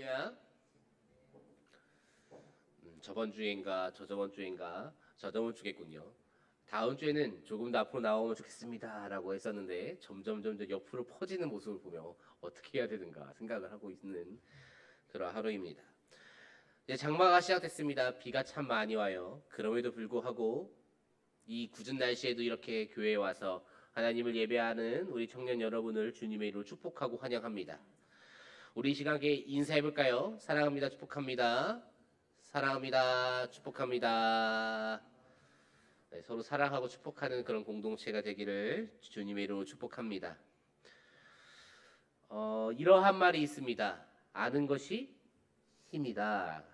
할렐루야. 저번 주인가 저저번 주인가 저저번 주겠군요. 다음 주에는 조금 더 앞으로 나오면 좋겠습니다라고 했었는데 점점 옆으로 퍼지는 모습을 보며 어떻게 해야 되는가 생각을 하고 있는 그런 하루입니다. 이제 장마가 시작됐습니다. 비가 참 많이 와요. 그럼에도 불구하고 이 굳은 날씨에도 이렇게 교회에 와서 하나님을 예배하는 우리 청년 여러분을 주님의 이름으로 축복하고 환영합니다. 우리 이 시간에 인사해볼까요? 사랑합니다. 축복합니다. 사랑합니다. 축복합니다. 네, 서로 사랑하고 축복하는 그런 공동체가 되기를 주님의 이름으로 축복합니다. 이러한 말이 있습니다. 아는 것이 힘이다.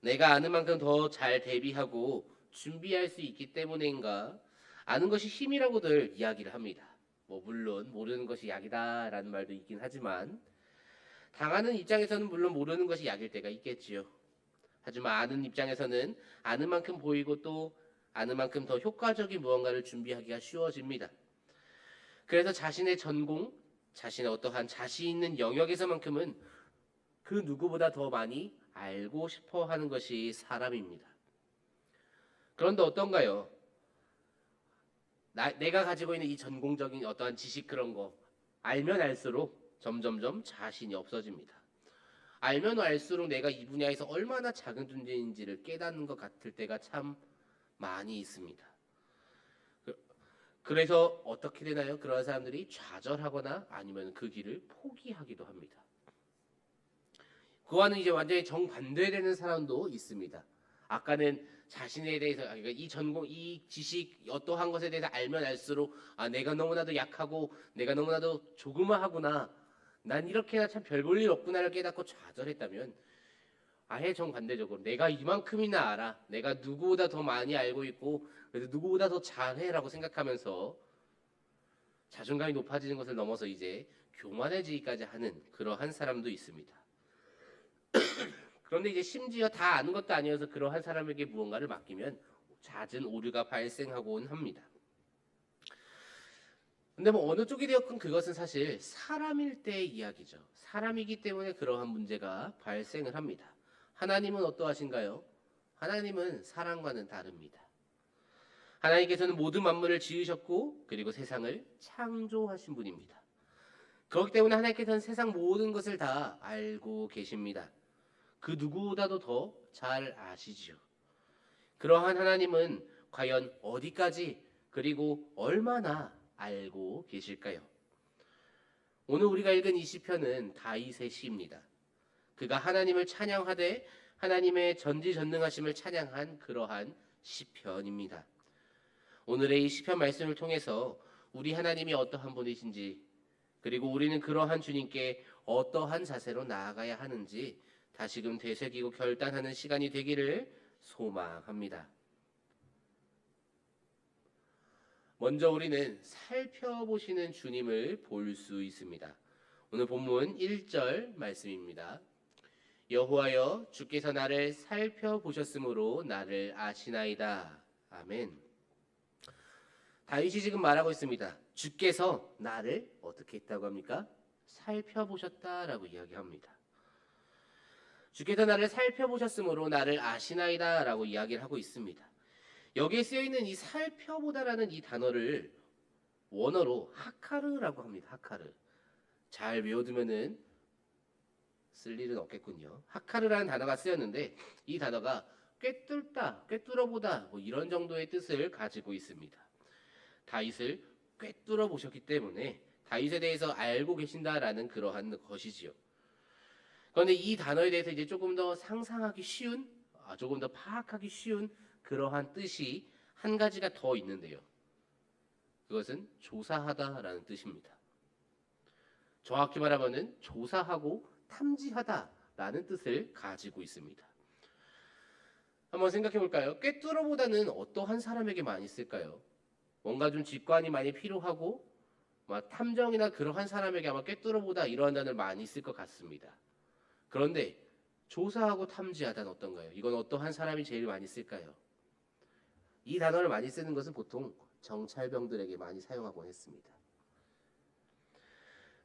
내가 아는 만큼 더 잘 대비하고 준비할 수 있기 때문인가? 아는 것이 힘이라고들 이야기를 합니다. 물론 모르는 것이 약이다라는 말도 있긴 하지만 당하는 입장에서는 물론 모르는 것이 약일 때가 있겠지요. 하지만 아는 입장에서는 아는 만큼 보이고 또 아는 만큼 더 효과적인 무언가를 준비하기가 쉬워집니다. 그래서 자신의 전공, 자신의 어떠한 자신 있는 영역에서만큼은 그 누구보다 더 많이 알고 싶어 하는 것이 사람입니다. 그런데 어떤가요? 내가 가지고 있는 이 전공적인 어떠한 지식 그런 거 알면 알수록 점점점 자신이 없어집니다. 알면 알수록 내가 이 분야에서 얼마나 작은 존재인지를 깨닫는 것 같을 때가 참 많이 있습니다. 그래서 어떻게 되나요? 그런 사람들이 좌절하거나 아니면 그 길을 포기하기도 합니다. 그와는 이제 완전히 정반대되는 사람도 있습니다. 아까는 자신에 대해서 그러니까 이 전공, 이 지식 어떠한 것에 대해서 알면 알수록 내가 너무나도 약하고 내가 너무나도 조그마하구나. 난 이렇게나 참 별 볼 일 없구나를 깨닫고 좌절했다면 아예 정반대적으로 내가 이만큼이나 알아. 내가 누구보다 더 많이 알고 있고 그래서 누구보다 더 잘해라고 생각하면서 자존감이 높아지는 것을 넘어서 이제 교만해지기까지 하는 그러한 사람도 있습니다. 그런데 이제 심지어 다 아는 것도 아니어서 그러한 사람에게 무언가를 맡기면 잦은 오류가 발생하곤 합니다. 근데 어느 쪽이 되었건 그것은 사실 사람일 때의 이야기죠. 사람이기 때문에 그러한 문제가 발생을 합니다. 하나님은 어떠하신가요? 하나님은 사람과는 다릅니다. 하나님께서는 모든 만물을 지으셨고 그리고 세상을 창조하신 분입니다. 그렇기 때문에 하나님께서는 세상 모든 것을 다 알고 계십니다. 그 누구보다도 더 잘 아시지요. 그러한 하나님은 과연 어디까지 그리고 얼마나 알고 계실까요? 오늘 우리가 읽은 이 시편은 다윗의 시입니다. 그가 하나님을 찬양하되 하나님의 전지전능하심을 찬양한 그러한 시편입니다. 오늘의 이 시편 말씀을 통해서 우리 하나님이 어떠한 분이신지 그리고 우리는 그러한 주님께 어떠한 자세로 나아가야 하는지 다시금 되새기고 결단하는 시간이 되기를 소망합니다. 먼저 우리는 살펴보시는 주님을 볼 수 있습니다. 오늘 본문 1절 말씀입니다. 여호와여 주께서 나를 살펴보셨으므로 나를 아시나이다. 아멘. 다윗이 지금 말하고 있습니다. 주께서 나를 어떻게 했다고 합니까? 살펴보셨다라고 이야기합니다. 주께서 나를 살펴보셨으므로 나를 아시나이다 라고 이야기를 하고 있습니다. 여기에 쓰여있는 이 살펴보다라는 이 단어를 원어로 하카르라고 합니다. 하카르. 잘 외워두면은 쓸 일은 없겠군요. 하카르라는 단어가 쓰였는데 이 단어가 꿰뚫다, 꿰뚫어보다 이런 정도의 뜻을 가지고 있습니다. 다윗을 꿰뚫어 보셨기 때문에 다윗에 대해서 알고 계신다라는 그러한 것이지요. 그런데 이 단어에 대해서 이제 조금 더 상상하기 쉬운, 조금 더 파악하기 쉬운 그러한 뜻이 한 가지가 더 있는데요. 그것은 조사하다라는 뜻입니다. 정확히 말하면은 조사하고 탐지하다라는 뜻을 가지고 있습니다. 한번 생각해 볼까요? 꿰뚫어보다는 어떠한 사람에게 많이 쓸까요? 뭔가 좀 직관이 많이 필요하고 탐정이나 그러한 사람에게 아마 꿰뚫어보다 이러한 단어를 많이 쓸 것 같습니다. 그런데 조사하고 탐지하다는 어떤가요? 이건 어떠한 사람이 제일 많이 쓸까요? 이 단어를 많이 쓰는 것은 보통 정찰병들에게 많이 사용하곤 했습니다.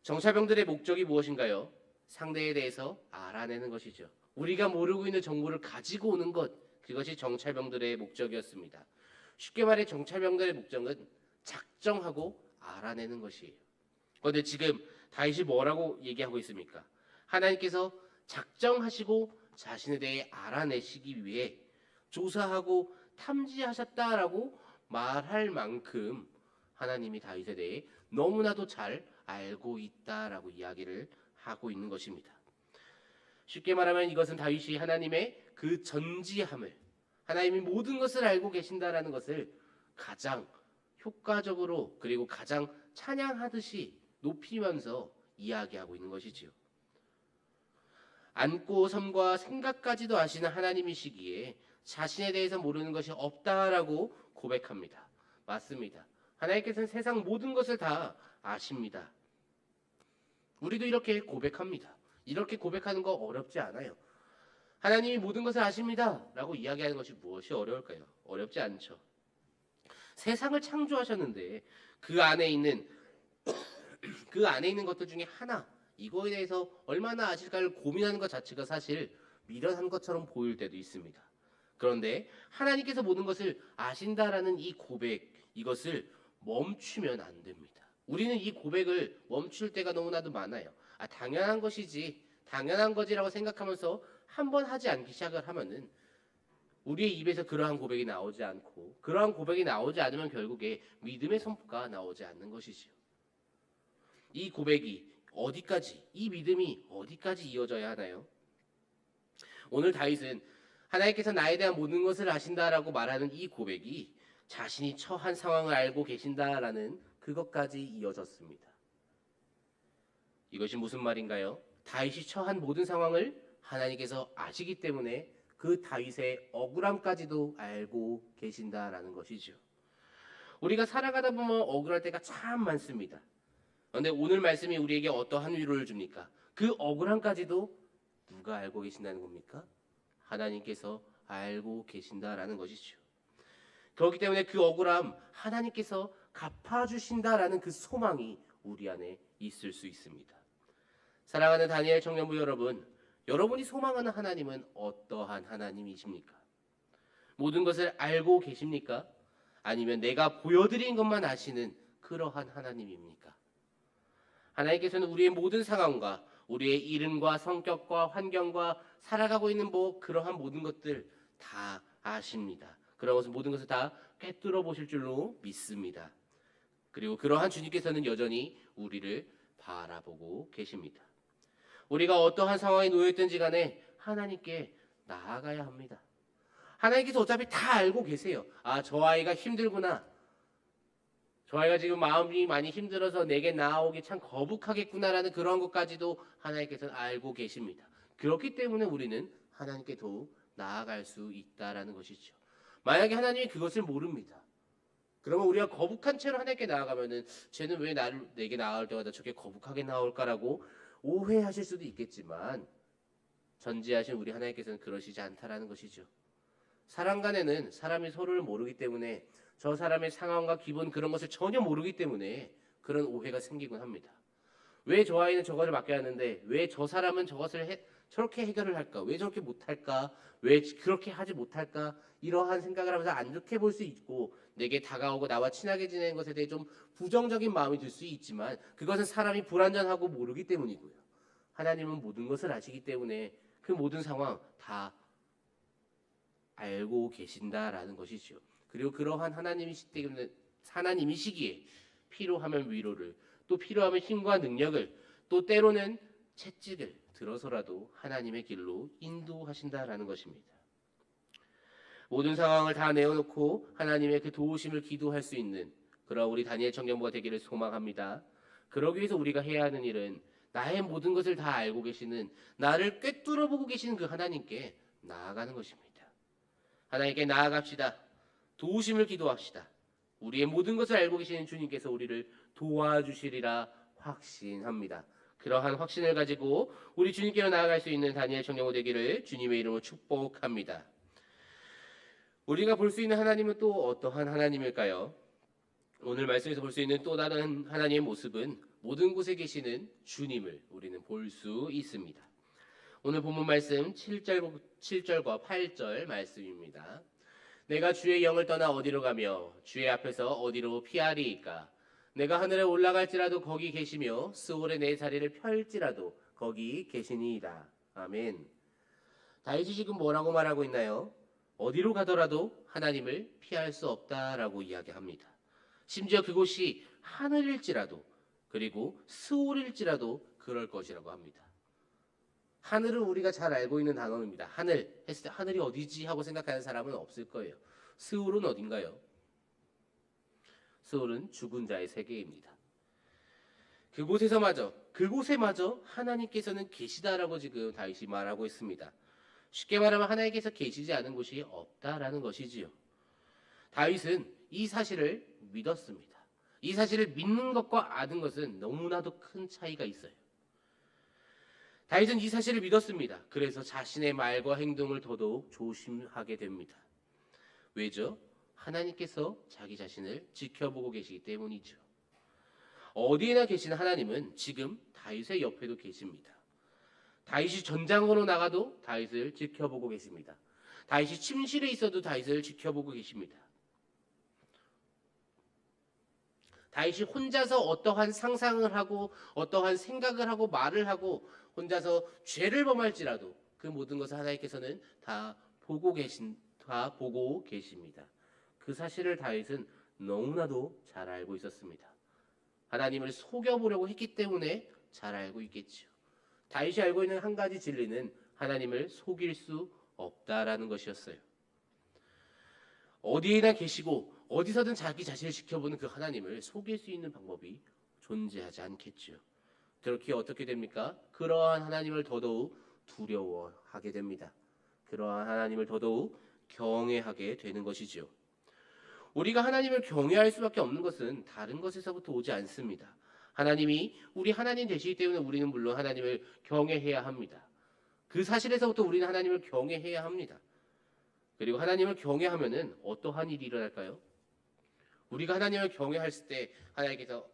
정찰병들의 목적이 무엇인가요? 상대에 대해서 알아내는 것이죠. 우리가 모르고 있는 정보를 가지고 오는 것, 그것이 정찰병들의 목적이었습니다. 쉽게 말해 정찰병들의 목적은 작정하고 알아내는 것이에요. 그런데 지금 다윗이 뭐라고 얘기하고 있습니까? 하나님께서 작정하시고 자신에 대해 알아내시기 위해 조사하고 탐지하셨다라고 말할 만큼 하나님이 다윗에 대해 너무나도 잘 알고 있다라고 이야기를 하고 있는 것입니다. 쉽게 말하면 이것은 다윗이 하나님의 그 전지함을, 하나님이 모든 것을 알고 계신다라는 것을 가장 효과적으로 그리고 가장 찬양하듯이 높이면서 이야기하고 있는 것이지요. 안고 섬과 생각까지도 아시는 하나님이시기에 자신에 대해서 모르는 것이 없다라고 고백합니다. 맞습니다. 하나님께서는 세상 모든 것을 다 아십니다. 우리도 이렇게 고백합니다. 이렇게 고백하는 거 어렵지 않아요. 하나님이 모든 것을 아십니다 라고 이야기하는 것이 무엇이 어려울까요? 어렵지 않죠. 세상을 창조하셨는데 그 안에 있는 것들 중에 하나, 이거에 대해서 얼마나 아실까를 고민하는 것 자체가 사실 미련한 것처럼 보일 때도 있습니다. 그런데 하나님께서 모든 것을 아신다라는 이 고백, 이것을 멈추면 안 됩니다. 우리는 이 고백을 멈출 때가 너무나도 많아요. 당연한 것이지, 당연한 거지라고 생각하면서 한번 하지 않기 시작을 하면은 우리의 입에서 그러한 고백이 나오지 않고, 그러한 고백이 나오지 않으면 결국에 믿음의 선포가 나오지 않는 것이지요. 이 고백이 어디까지, 이 믿음이 어디까지 이어져야 하나요? 오늘 다윗은 하나님께서 나에 대한 모든 것을 아신다라고 말하는 이 고백이 자신이 처한 상황을 알고 계신다라는 그것까지 이어졌습니다. 이것이 무슨 말인가요? 다윗이 처한 모든 상황을 하나님께서 아시기 때문에 그 다윗의 억울함까지도 알고 계신다라는 것이죠. 우리가 살아가다 보면 억울할 때가 참 많습니다. 그런데 오늘 말씀이 우리에게 어떠한 위로를 줍니까? 그 억울함까지도 누가 알고 계신다는 겁니까? 하나님께서 알고 계신다라는 것이죠. 그렇기 때문에 그 억울함 하나님께서 갚아주신다라는 그 소망이 우리 안에 있을 수 있습니다. 사랑하는 다니엘 청년부 여러분, 여러분이 소망하는 하나님은 어떠한 하나님이십니까? 모든 것을 알고 계십니까? 아니면 내가 보여드린 것만 아시는 그러한 하나님입니까? 하나님께서는 우리의 모든 상황과 우리의 이름과 성격과 환경과 살아가고 있는 그러한 모든 것들 다 아십니다. 그런 것은 모든 것을 다 꿰뚫어 보실 줄로 믿습니다. 그리고 그러한 주님께서는 여전히 우리를 바라보고 계십니다. 우리가 어떠한 상황에 놓여있든지 간에 하나님께 나아가야 합니다. 하나님께서 어차피 다 알고 계세요. 저 아이가 힘들구나. 저 아이가 지금 마음이 많이 힘들어서 내게 나아오기 참 거북하겠구나라는 그런 것까지도 하나님께서는 알고 계십니다. 그렇기 때문에 우리는 하나님께 더욱 나아갈 수 있다라는 것이죠. 만약에 하나님이 그것을 모릅니다. 그러면 우리가 거북한 채로 하나님께 나아가면은 쟤는 왜 내게 나아올 때마다 저렇게 거북하게 나올까라고 오해하실 수도 있겠지만 전지하신 우리 하나님께서는 그러시지 않다라는 것이죠. 사람 간에는 사람이 서로를 모르기 때문에 저 사람의 상황과 기분 그런 것을 전혀 모르기 때문에 그런 오해가 생기곤 합니다. 왜 저 아이는 저것을 맡겨야 하는데 왜 저 사람은 저것을 저렇게 해결을 할까? 왜 저렇게 못할까? 왜 그렇게 하지 못할까? 이러한 생각을 하면서 안 좋게 볼 수 있고 내게 다가오고 나와 친하게 지내는 것에 대해 좀 부정적인 마음이 들 수 있지만 그것은 사람이 불완전하고 모르기 때문이고요. 하나님은 모든 것을 아시기 때문에 그 모든 상황 다 알고 계신다라는 것이죠. 그리고 그러한 하나님이시기에 필요하면 위로를, 또 필요하면 힘과 능력을, 또 때로는 채찍을 들어서라도 하나님의 길로 인도하신다라는 것입니다. 모든 상황을 다 내어놓고 하나님의 그 도우심을 기도할 수 있는 그런 우리 다니엘 청년부가 되기를 소망합니다. 그러기 위해서 우리가 해야 하는 일은 나의 모든 것을 다 알고 계시는, 나를 꿰뚫어 보고 계시는 그 하나님께 나아가는 것입니다. 하나님께 나아갑시다. 도우심을 기도합시다. 우리의 모든 것을 알고 계시는 주님께서 우리를 도와주시리라 확신합니다. 그러한 확신을 가지고 우리 주님께로 나아갈 수 있는 다니엘 청년부 되기를 주님의 이름으로 축복합니다. 우리가 볼 수 있는 하나님은 또 어떠한 하나님일까요? 오늘 말씀에서 볼 수 있는 또 다른 하나님의 모습은 모든 곳에 계시는 주님을 우리는 볼 수 있습니다. 오늘 본문 말씀 7절과 8절 말씀입니다. 내가 주의 영을 떠나 어디로 가며 주의 앞에서 어디로 피하리이까? 내가 하늘에 올라갈지라도 거기 계시며 스올에 내 자리를 펼지라도 거기 계시니이다. 아멘. 다윗이 지금 뭐라고 말하고 있나요? 어디로 가더라도 하나님을 피할 수 없다라고 이야기합니다. 심지어 그곳이 하늘일지라도 그리고 스올일지라도 그럴 것이라고 합니다. 하늘은 우리가 잘 알고 있는 단어입니다. 하늘 했을 때 하늘이 어디지 하고 생각하는 사람은 없을 거예요. 스올은 어딘가요? 스올은 죽은 자의 세계입니다. 그곳에마저 하나님께서는 계시다라고 지금 다윗이 말하고 있습니다. 쉽게 말하면 하나님께서 계시지 않은 곳이 없다라는 것이지요. 다윗은 이 사실을 믿었습니다. 이 사실을 믿는 것과 아는 것은 너무나도 큰 차이가 있어요. 다윗은 이 사실을 믿었습니다. 그래서 자신의 말과 행동을 더더욱 조심하게 됩니다. 왜죠? 하나님께서 자기 자신을 지켜보고 계시기 때문이죠. 어디에나 계신 하나님은 지금 다윗의 옆에도 계십니다. 다윗이 전장으로 나가도 다윗을 지켜보고 계십니다. 다윗이 침실에 있어도 다윗을 지켜보고 계십니다. 다윗이 혼자서 어떠한 상상을 하고 어떠한 생각을 하고 말을 하고 혼자서 죄를 범할지라도 그 모든 것을 하나님께서는 다 보고 계십니다. 그 사실을 다윗은 너무나도 잘 알고 있었습니다. 하나님을 속여보려고 했기 때문에 잘 알고 있겠죠. 다윗이 알고 있는 한 가지 진리는 하나님을 속일 수 없다라는 것이었어요. 어디에나 계시고 어디서든 자기 자신을 지켜보는 그 하나님을 속일 수 있는 방법이 존재하지 않겠죠. 그렇게 어떻게 됩니까? 그러한 하나님을 더더욱 두려워하게 됩니다. 그러한 하나님을 더더욱 경외하게 되는 것이지요. 우리가 하나님을 경외할 수밖에 없는 것은 다른 것에서부터 오지 않습니다. 하나님이 우리 하나님 되시기 때문에 우리는 물론 하나님을 경외해야 합니다. 그 사실에서부터 우리는 하나님을 경외해야 합니다. 그리고 하나님을 경외하면은 어떠한 일이 일어날까요? 우리가 하나님을 경외했을 때 하나님께서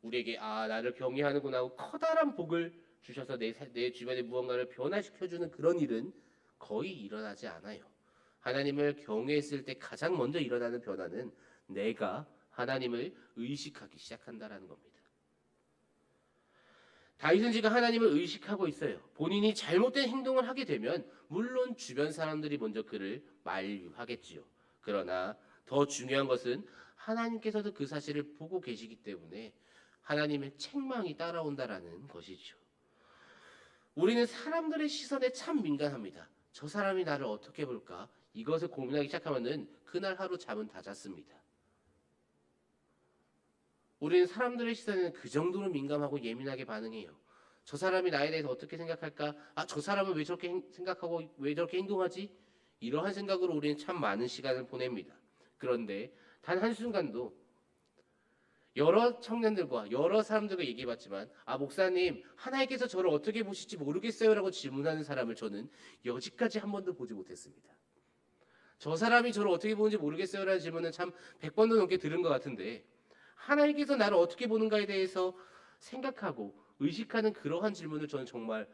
우리에게 나를 경외하는구나 하고 커다란 복을 주셔서 내 주변의 무언가를 변화시켜주는 그런 일은 거의 일어나지 않아요. 하나님을 경외했을 때 가장 먼저 일어나는 변화는 내가 하나님을 의식하기 시작한다라는 겁니다. 다윗은 지금 하나님을 의식하고 있어요. 본인이 잘못된 행동을 하게 되면 물론 주변 사람들이 먼저 그를 만류하겠지요. 그러나 더 중요한 것은 하나님께서도 그 사실을 보고 계시기 때문에 하나님의 책망이 따라온다라는 것이죠. 우리는 사람들의 시선에 참 민감합니다. 저 사람이 나를 어떻게 볼까? 이것을 고민하기 시작하면은 그날 하루 잠은 다 잤습니다. 우리는 사람들의 시선에는 그 정도로 민감하고 예민하게 반응해요. 저 사람이 나에 대해서 어떻게 생각할까? 저 사람은 왜 저렇게 생각하고 왜 저렇게 행동하지? 이러한 생각으로 우리는 참 많은 시간을 보냅니다. 그런데 단 한순간도 여러 청년들과 여러 사람들과 얘기해봤지만 목사님 하나님께서 저를 어떻게 보실지 모르겠어요 라고 질문하는 사람을 저는 여지까지 한 번도 보지 못했습니다. 저 사람이 저를 어떻게 보는지 모르겠어요 라는 질문은 참 100번도 넘게 들은 것 같은데 하나님께서 나를 어떻게 보는가에 대해서 생각하고 의식하는 그러한 질문을 저는 정말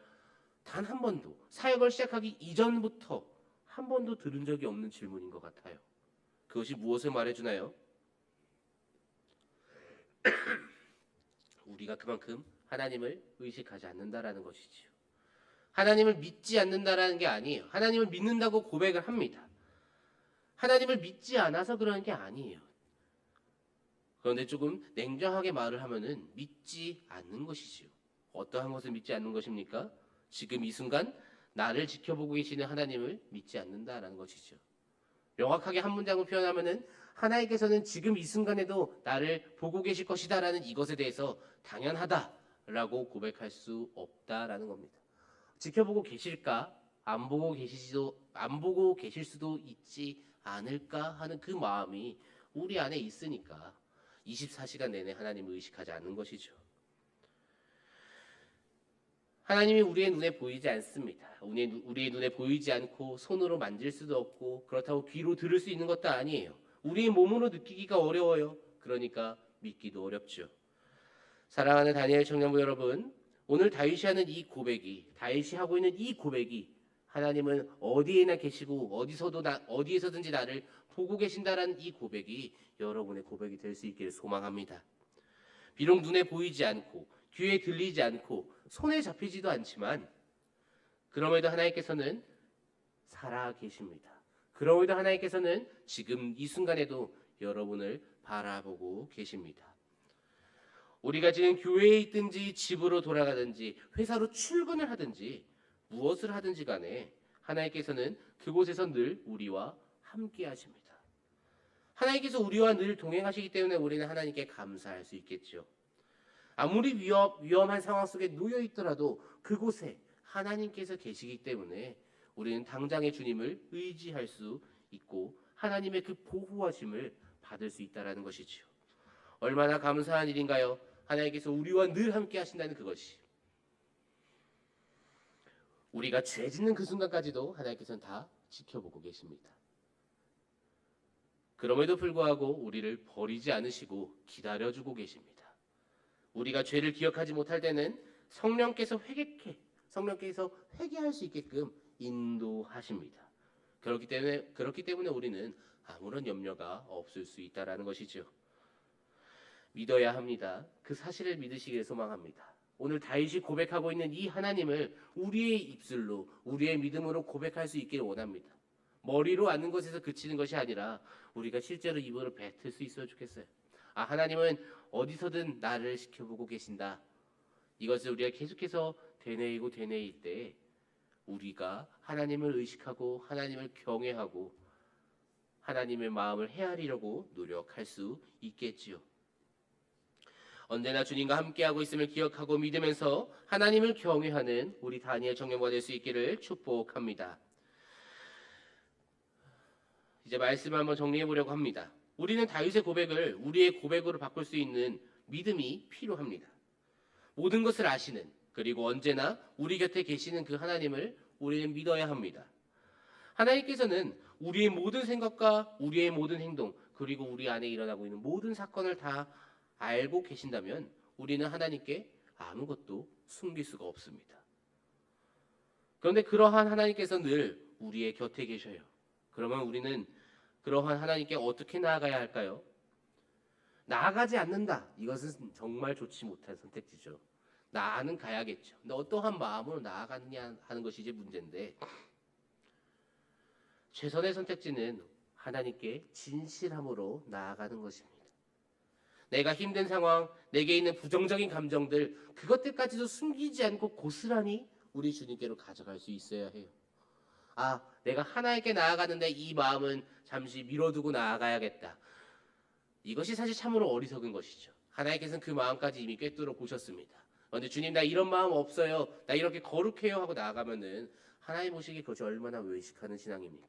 단 한 번도 사역을 시작하기 이전부터 한 번도 들은 적이 없는 질문인 것 같아요. 그것이 무엇을 말해주나요? 우리가 그만큼 하나님을 의식하지 않는다라는 것이지요. 하나님을 믿지 않는다라는 게 아니에요. 하나님을 믿는다고 고백을 합니다. 하나님을 믿지 않아서 그러는 게 아니에요. 그런데 조금 냉정하게 말을 하면은 믿지 않는 것이지요. 어떠한 것을 믿지 않는 것입니까? 지금 이 순간 나를 지켜보고 계시는 하나님을 믿지 않는다라는 것이죠. 명확하게 한 문장으로 표현하면은 하나님께서는 지금 이 순간에도 나를 보고 계실 것이다라는 이것에 대해서 당연하다라고 고백할 수 없다라는 겁니다. 지켜보고 계실까? 안 보고 계실 수도 있지 않을까 하는 그 마음이 우리 안에 있으니까 24시간 내내 하나님을 의식하지 않는 것이죠. 하나님이 우리의 눈에 보이지 않습니다. 우리의 눈에 보이지 않고 손으로 만질 수도 없고 그렇다고 귀로 들을 수 있는 것도 아니에요. 우리의 몸으로 느끼기가 어려워요. 그러니까 믿기도 어렵죠. 사랑하는 다니엘 청년부 여러분, 오늘 다윗이 하는 이 고백이, 다윗이 하고 있는 이 고백이 하나님은 어디에나 계시고 어디에서든지 나를 보고 계신다라는 이 고백이 여러분의 고백이 될 수 있기를 소망합니다. 비록 눈에 보이지 않고 귀에 들리지 않고 손에 잡히지도 않지만 그럼에도 하나님께서는 살아 계십니다. 그럼에도 하나님께서는 지금 이 순간에도 여러분을 바라보고 계십니다. 우리가 지금 교회에 있든지 집으로 돌아가든지 회사로 출근을 하든지 무엇을 하든지 간에 하나님께서는 그곳에서 늘 우리와 함께 하십니다. 하나님께서 우리와 늘 동행하시기 때문에 우리는 하나님께 감사할 수 있겠죠. 아무리 위험한 상황 속에 놓여 있더라도 그곳에 하나님께서 계시기 때문에 우리는 당장의 주님을 의지할 수 있고 하나님의 그 보호하심을 받을 수 있다는 것이지요. 얼마나 감사한 일인가요? 하나님께서 우리와 늘 함께 하신다는 그것이. 우리가 죄 짓는 그 순간까지도 하나님께서는 다 지켜보고 계십니다. 그럼에도 불구하고 우리를 버리지 않으시고 기다려주고 계십니다. 우리가 죄를 기억하지 못할 때는 성령께서 회개할 수 있게끔 인도하십니다. 그렇기 때문에 우리는 아무런 염려가 없을 수 있다라는 것이죠. 믿어야 합니다. 그 사실을 믿으시기를 소망합니다. 오늘 다윗이 고백하고 있는 이 하나님을 우리의 입술로, 우리의 믿음으로 고백할 수 있기를 원합니다. 머리로 아는 것에서 그치는 것이 아니라 우리가 실제로 입으로 뱉을 수 있어야 좋겠어요. 하나님은 어디서든 나를 지켜보고 계신다. 이것을 우리가 계속해서 되뇌일 때 우리가 하나님을 의식하고 하나님을 경외하고 하나님의 마음을 헤아리려고 노력할 수 있겠지요. 언제나 주님과 함께하고 있음을 기억하고 믿으면서 하나님을 경외하는 우리 다니엘 청년부가 될 수 있기를 축복합니다. 이제 말씀을 한번 정리해 보려고 합니다. 우리는 다윗의 고백을 우리의 고백으로 바꿀 수 있는 믿음이 필요합니다. 모든 것을 아시는 그리고 언제나 우리 곁에 계시는 그 하나님을 우리는 믿어야 합니다. 하나님께서는 우리의 모든 생각과 우리의 모든 행동 그리고 우리 안에 일어나고 있는 모든 사건을 다 알고 계신다면 우리는 하나님께 아무것도 숨길 수가 없습니다. 그런데 그러한 하나님께서 늘 우리의 곁에 계셔요. 그러면 우리는 그러한 하나님께 어떻게 나아가야 할까요? 나아가지 않는다. 이것은 정말 좋지 못한 선택지죠. 나아는 가야겠죠. 근데 어떠한 마음으로 나아가느냐 하는 것이 이제 문제인데 최선의 선택지는 하나님께 진실함으로 나아가는 것입니다. 내가 힘든 상황, 내게 있는 부정적인 감정들 그것들까지도 숨기지 않고 고스란히 우리 주님께로 가져갈 수 있어야 해요. 내가 하나님께 나아가는데 이 마음은 잠시 미뤄두고 나아가야겠다. 이것이 사실 참으로 어리석은 것이죠. 하나님께서는 그 마음까지 이미 꿰뚫어 보셨습니다. 그런데 주님 나 이런 마음 없어요. 나 이렇게 거룩해요 하고 나아가면은 하나님 보시기에 그것이 얼마나 외식하는 신앙입니까?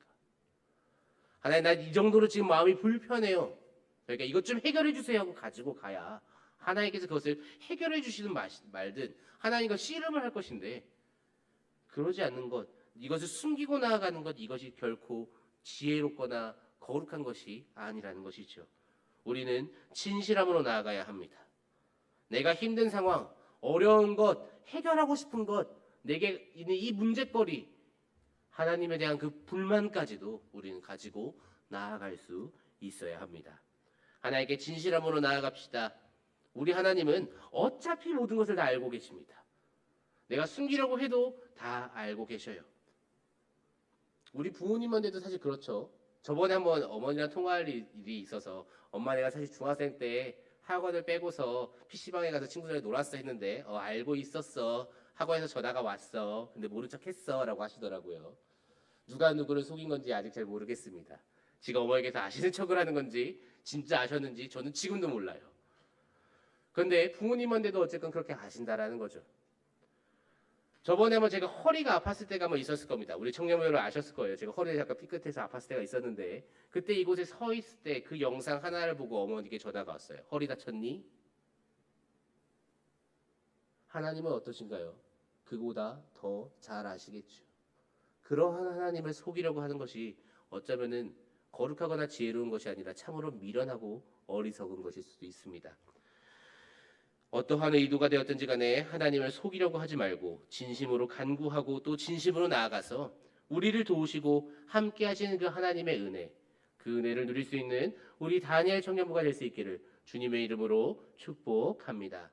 하나님 나 이 정도로 지금 마음이 불편해요. 그러니까 이것 좀 해결해 주세요 하고 가지고 가야 하나님께서 그것을 해결해 주시든 말든 하나님과 씨름을 할 것인데 그러지 않는 것, 이것을 숨기고 나아가는 것 이것이 결코 지혜롭거나 거룩한 것이 아니라는 것이죠. 우리는 진실함으로 나아가야 합니다. 내가 힘든 상황, 어려운 것, 해결하고 싶은 것, 내게 있는 이 문제거리 하나님에 대한 그 불만까지도 우리는 가지고 나아갈 수 있어야 합니다. 하나님께 진실함으로 나아갑시다. 우리 하나님은 어차피 모든 것을 다 알고 계십니다. 내가 숨기려고 해도 다 알고 계셔요. 우리 부모님만 해도 사실 그렇죠. 저번에 한번 어머니랑 통화할 일이 있어서 엄마 내가 사실 중학생 때 학원을 빼고서 PC방에 가서 친구들이랑 놀았어 했는데 알고 있었어. 학원에서 전화가 왔어. 근데 모른 척 했어 라고 하시더라고요. 누가 누구를 속인 건지 아직 잘 모르겠습니다. 지금 어머니께서 아시는 척을 하는 건지 진짜 아셨는지 저는 지금도 몰라요. 그런데 부모님한테도 어쨌든 그렇게 아신다라는 거죠. 저번에 한번 제가 허리가 아팠을 때가 한번 있었을 겁니다. 우리 청년분들 아셨을 거예요. 제가 허리가 약간 삐끗해서 아팠을 때가 있었는데 그때 이곳에 서 있을 때 그 영상 하나를 보고 어머니께 전화가 왔어요. 허리 다쳤니? 하나님은 어떠신가요? 그보다 더 잘 아시겠죠. 그러한 하나님을 속이려고 하는 것이 어쩌면은 거룩하거나 지혜로운 것이 아니라 참으로 미련하고 어리석은 것일 수도 있습니다. 어떠한 의도가 되었든지 간에 하나님을 속이려고 하지 말고 진심으로 간구하고 또 진심으로 나아가서 우리를 도우시고 함께 하시는 그 하나님의 은혜, 그 은혜를 누릴 수 있는 우리 다니엘 청년부가 될 수 있기를 주님의 이름으로 축복합니다.